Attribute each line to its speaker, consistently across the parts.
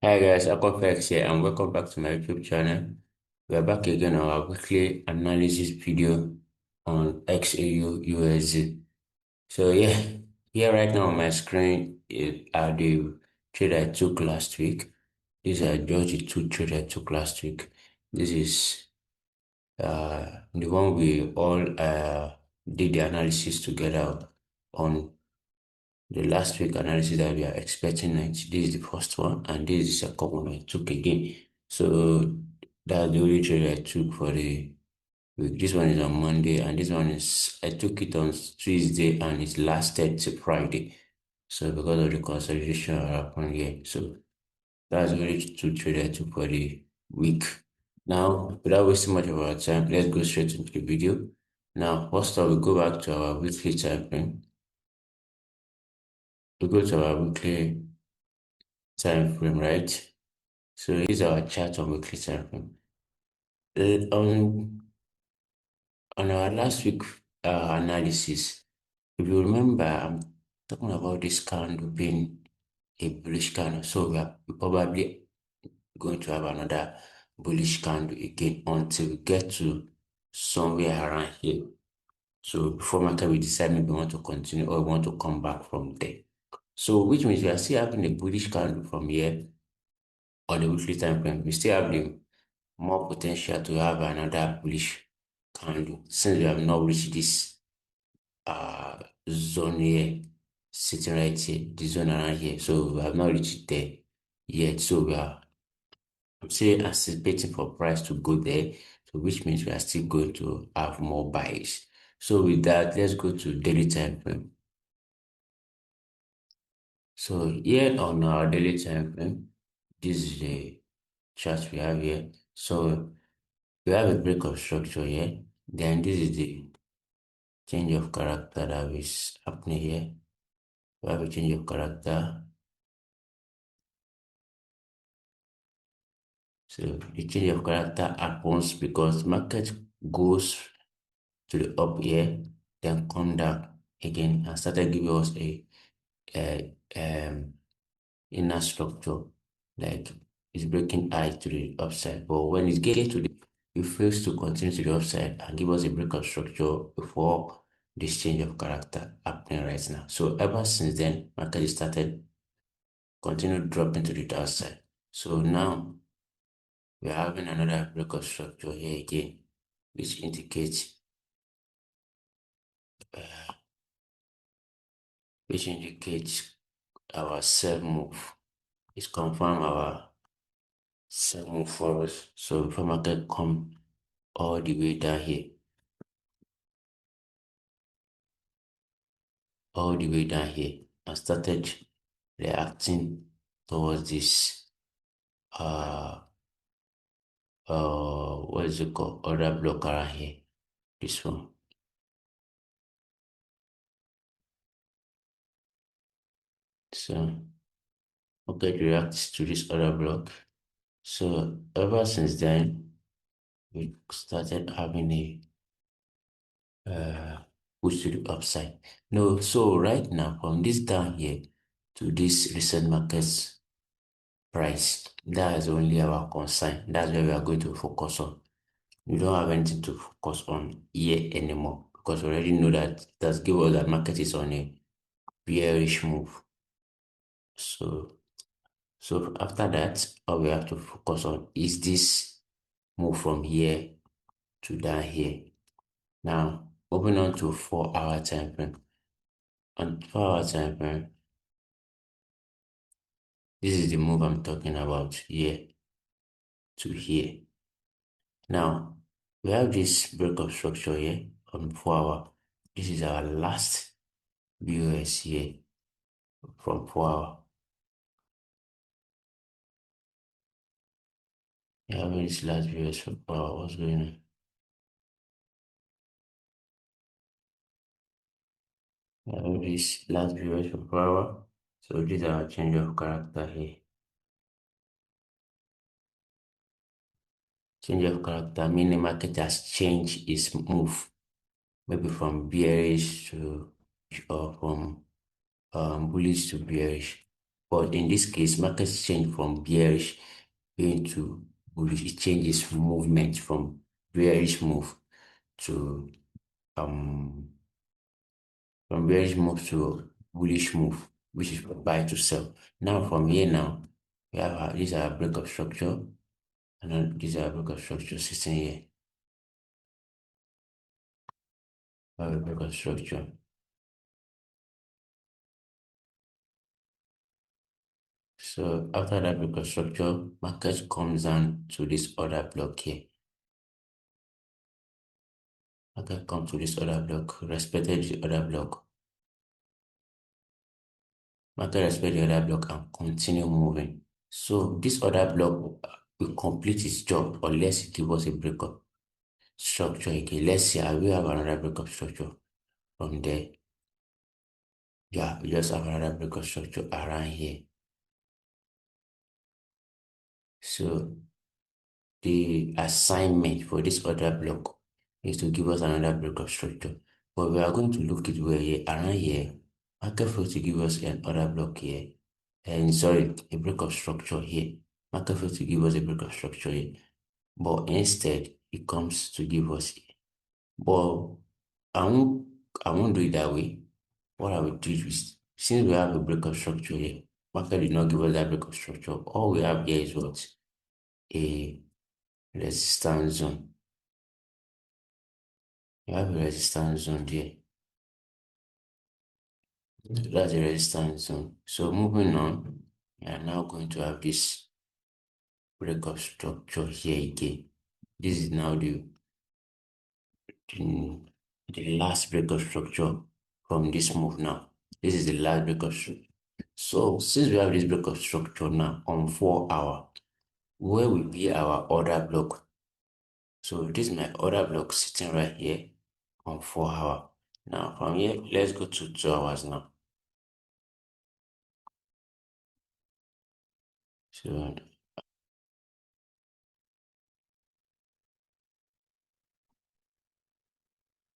Speaker 1: Hi guys, Forex here and welcome back to my YouTube channel. We are back again on our weekly analysis video on Xauusd. So here right now on my screen are the trade I took last week. These are just the two trades I took last week. This is the one we all did the analysis together on the last week analysis that we are expecting 90. This is the first one, and this is the second one I took again. So that's the only trade I took for the week. This one is on Monday, and this one is I took it on Tuesday, and it lasted till Friday. So because of the consolidation that happened here, so that's the only two trade I took for the week. Now, without wasting much of our time, let's go straight into the video. Now, first of all, we go back to our weekly time frame. We go to our weekly time frame, right? So here's our chart on weekly time frame. On our last week analysis, if you remember, I'm talking about this candle being a bullish candle. So we're probably going to have another bullish candle again until we get to somewhere around here. So before market we decide maybe we want to continue or we want to come back from there. So which means we are still having a bullish candle from here on the weekly time frame. We still have the more potential to have another bullish candle since we have not reached this zone here, sitting right here, the zone around here. So we have not reached there yet. So I'm still anticipating for price to go there. So which means we are still going to have more buys. So with that, let's go to daily time frame. So here on our daily time frame, this is the chart we have here. So we have a break of structure here. Then this is the change of character that is happening here. We have a change of character. So the change of character happens because market goes to the up here, then come down again and started giving us a inner structure, like it's breaking high to the upside. But when it gets to the, it fails to continue to the upside and give us a breakout structure before this change of character happening right now. So ever since then, market started continue dropping to the downside. So now we're having another breakout structure here again, which indicates our sell move. It's confirm our sell move for us. So before market come all the way down here, all the way down here, and started reacting towards this what is it called? Other block around here. This one. So market reacts to this other block. So ever since then, we started having a push to the upside. No, so right now from this down here to this recent markets price, that is only our concern. That's where we are going to focus on. We don't have anything to focus on here anymore because we already know that it has given us that market is on a bearish move. So so after that, all we have to focus on is this move from here to down here. Now, moving on to 4 hour time frame. On 4 hour time frame, this is the move I'm talking about here to here. Now, we have this break of structure here on 4 hour. This is our last BOS here from 4 hour. We have this last BOS from 4 hour. What's going on? We have this last BOS from 4 hour. So these are our change of character here. Change of character meaning market has changed its move, maybe from bearish to or from bullish to bearish. But in this case, markets change from bearish into bullish. It changes movement from bearish move to um bearish move to bullish move, which is buy to sell. Now from here now, we have these are breakup structure, and then these are breakup structure sitting here. We have a breakup structure. So after that breakup structure, market comes down to this other block here. Market comes to this other block, respected the other block. Market respect the other block and continue moving. So this other block will complete its job unless it give us a breakup structure again. Let's see, I will have another breakup structure from there. Yeah, we just have another breakup structure around here. So the assignment for this other block is to give us another breakup structure. But we are going to look at where here, around here, market failed to give us another block here. And sorry, a breakup structure here. Market failed to give us a breakup structure here. But instead, it comes to give us. But I won't, I won't do it that way. What I will do is, since we have a breakup structure here, market did not give us that breakup structure. All we have here is what? A resistance zone. You have a resistance zone there. That's a resistance zone. So moving on, we are now going to have this breakup structure here again. This is now the, the last breakup structure from this move now. This is the last breakup structure. So since we have this breakup structure now on 4 hour, where will be our order block? So this is my order block sitting right here on 4 hour. Now from here, let's go to 2 hours now. So,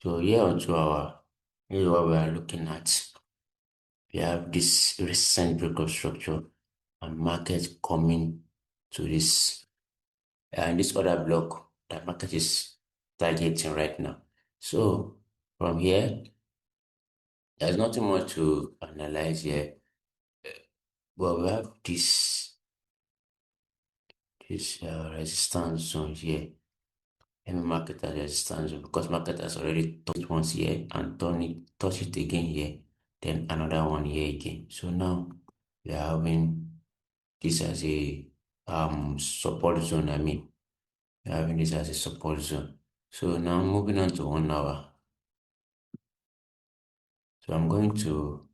Speaker 1: so here on 2 hour, this is what we are looking at. We have this recent breakup structure and market coming to this and this other block that market is targeting right now. So from here, there's nothing more to analyze here, but we have this resistance zone here. Let me mark it as resistance zone because market has already touched once here and touch it again here, then another one here again. So now we are having this as a support zone. I mean, we're having this as a support zone. So now moving on to 1 hour. So I'm going to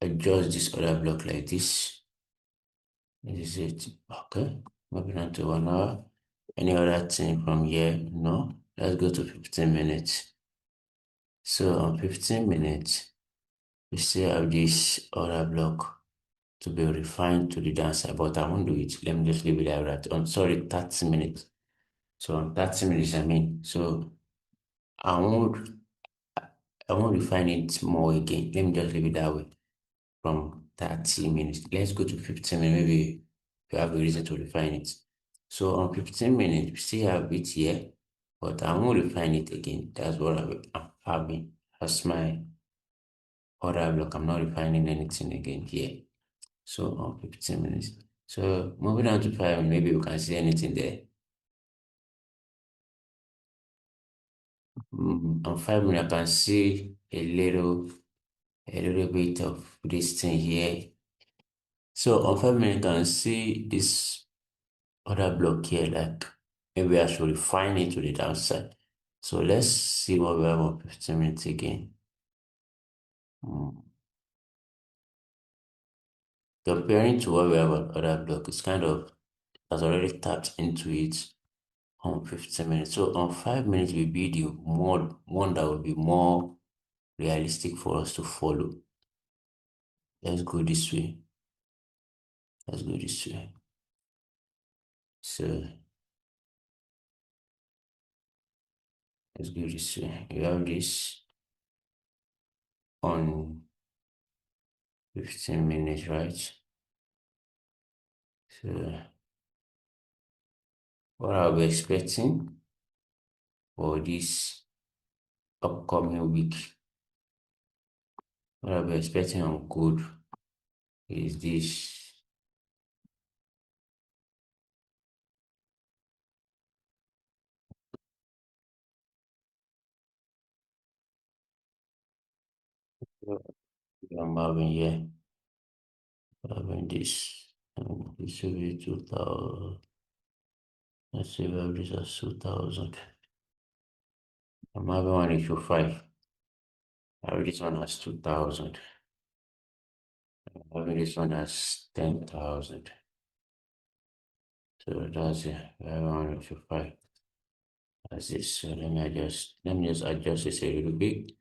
Speaker 1: adjust this other block like this. This is it. Okay. Moving on to 1 hour. Any other thing from here? No. Let's go to 15 minutes. So on 15 minutes, we still have this other block to be refined to the downside, but I won't do it. Let me just leave it like that. On sorry, 30 minutes. So on 30 minutes, I mean. So I won't I won't refine it more again. Let me just leave it that way. From 30 minutes. Let's go to 15 minutes. Maybe you have a reason to refine it. So on 15 minutes, we still have it here, but I won't refine it again. That's what I'm having. That's my other block. I'm not refining anything again here. So on 15 minutes. So moving on to 5, maybe we can see anything there. On 5 minutes, I can see a little bit of this thing here. So on 5 minutes, I can see this other block here, like maybe I should refine it to the downside. So let's see what we have on 15 minutes again. Mm. Comparing to what we have on other block, it's kind of has already tapped into it on 15 minutes. So on 5 minutes will be the more one that will be more realistic for us to follow. Let's go this way. Let's go this way. So let's go this way. You have this on 15 minutes, right? So what I'll be expecting for this upcoming week, what I'll be expecting on gold is this. I'm having here, having this. This will be 2000. Let's see where this is 2000. I'm having one issue 5. I have this one as 2000. I'm having this one as 10,000. So that's it. I have one issue 5. That's it. So let me just adjust this a little bit.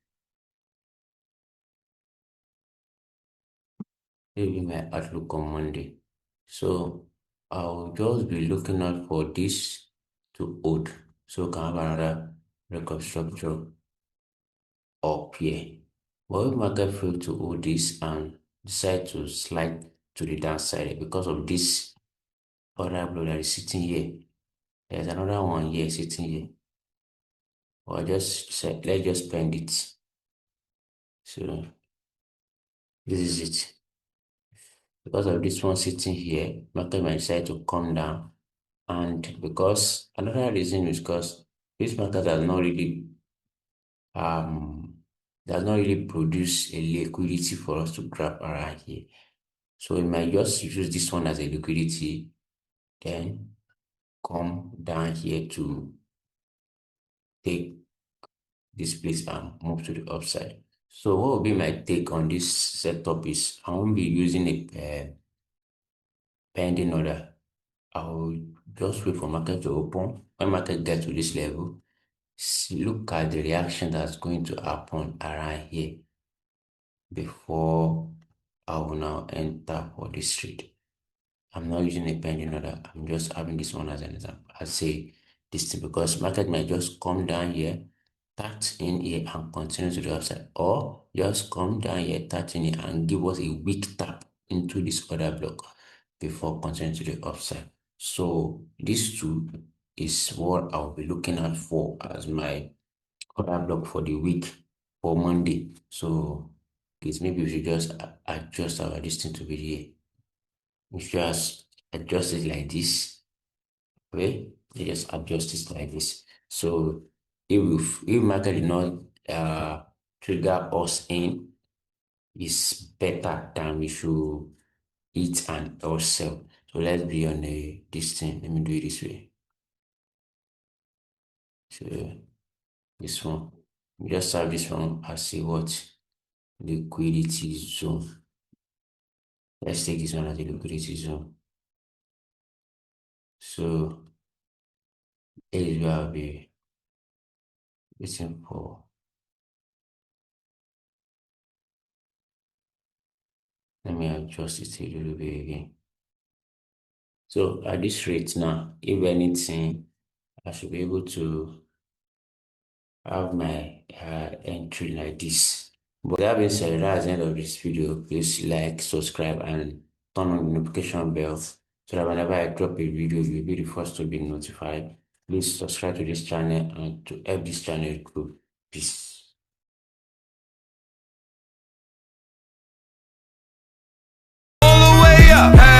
Speaker 1: Maybe my outlook on Monday. So I'll just be looking out for this to hold. So can have another record structure up here. But if market fail to hold this and decide to slide to the downside because of this other blow that is sitting here, there's another one here sitting here. Or just say, let's just bend it. So this is it. Because of this one sitting here, market might decide to come down. And because another reason is because this market um does not really produce a liquidity for us to grab around here. So we might just use this one as a liquidity, then come down here to take this place and move to the upside. So what will be my take on this setup is I won't be using a pending order. I will just wait for market to open. When market gets to this level, look at the reaction that's going to happen around here before I will now enter for this trade. I'm not using a pending order. I'm just having this one as an example. I say this thing because market might just come down here, touch in here and continue to the upside, or just come down here, touch in here and give us a weak tap into this other block before continuing to the upside. So this two is what I'll be looking at for as my other block for the week for Monday. So it's maybe we should just adjust our distance to be here. If you just adjust it like this, okay, you just adjust it like this. So if market did not trigger us in, is better than we should eat and or sell. So let's be on this thing. Let me do it this way. So this one, we just have this one as a what liquidity zone. Let's take this one as a liquidity zone. So this is where I'll be waiting for. Let me adjust it a little bit again. So at this rate now, if anything, I should be able to have my entry like this. But that being said, that's the end of this video. Please like, subscribe, and turn on the notification bell so that whenever I drop a video, you'll be the first to be notified. Please subscribe to this channel and to help this channel grow. Peace.
Speaker 2: All the way up.